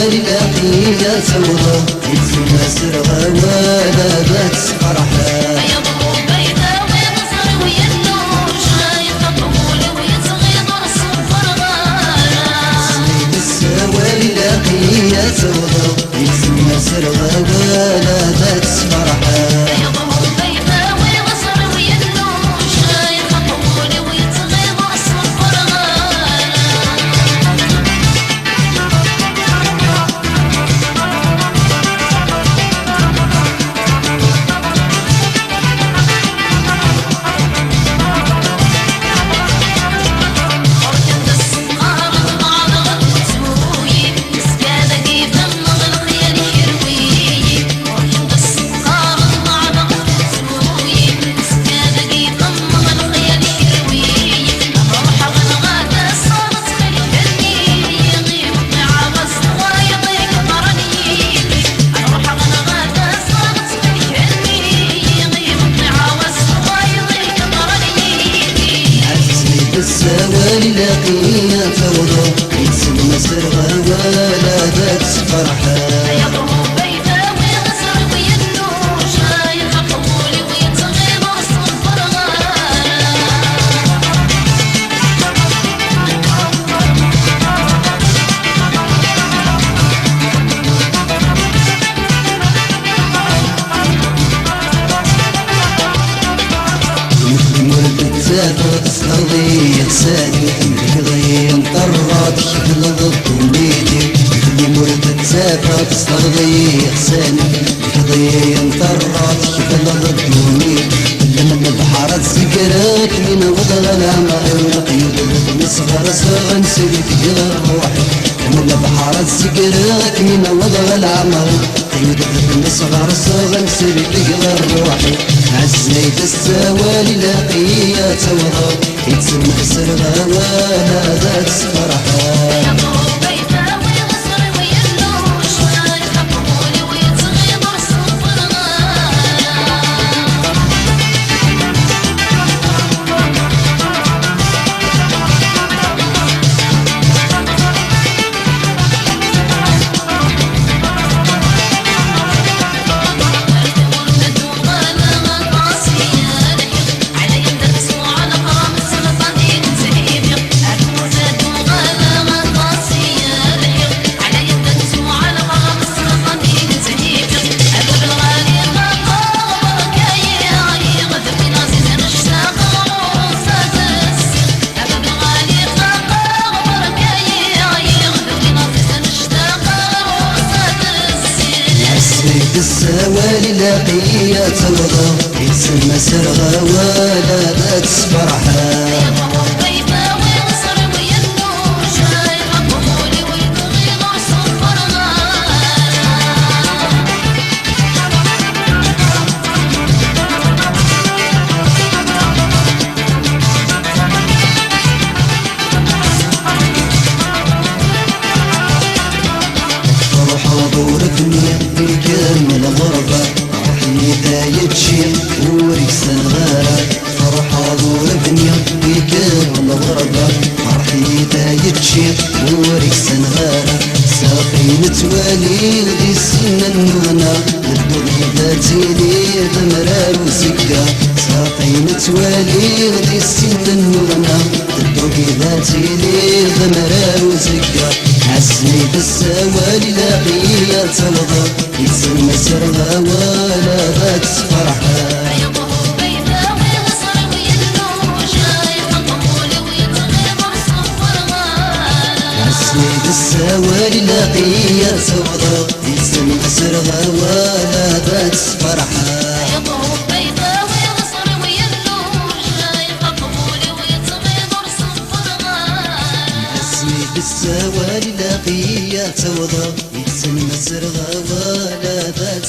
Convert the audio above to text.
السوالي لاقية توضى يتسمى سرغة ولا بات فرحة يا توضى يتسمى سرغة ولا بات فرحة السوالي لاقية توضى يتسمى سرغة ولا بات فرحة تصلي يغساني بغي نطرد شكل ضد وليدي اللي مرد تسافر تصلي يغساني بغي نطرد شكل ضد وليدي لما البحر تسكرك من وضغ العمر والقيود نصغر صغر نسيت غير روحي لما البحر تسكرك من وضغ العمر قيود نصغر صغر نسيت غير روحي عزيت السوالي لاقية توضى يتسمى سرغة ولا ذات فرحة السوالي لاقية توضى يتسمى سرغة ولا بات فرحة بالكامل غربة رحيتها يتشيل وريس الغارة فرحة دور بنيا بالكامل غربة رحيتها يتشيل وريس الغارة ساقي توالي دي السنة النونة الدنيا ذاتيني ذمرة وسكة ساقي توالي دي السنة النونة الدنيا ذاتيني ذمرة وسكة حسني بالسوالي لاقية توضى يتسمى سرغة ولا بات فرحة حسني بالسوالي لاقية توضى يتسمى سرغة ولا بات فرحة السوالي لاقية توضى يتسمى سرغة ولا بات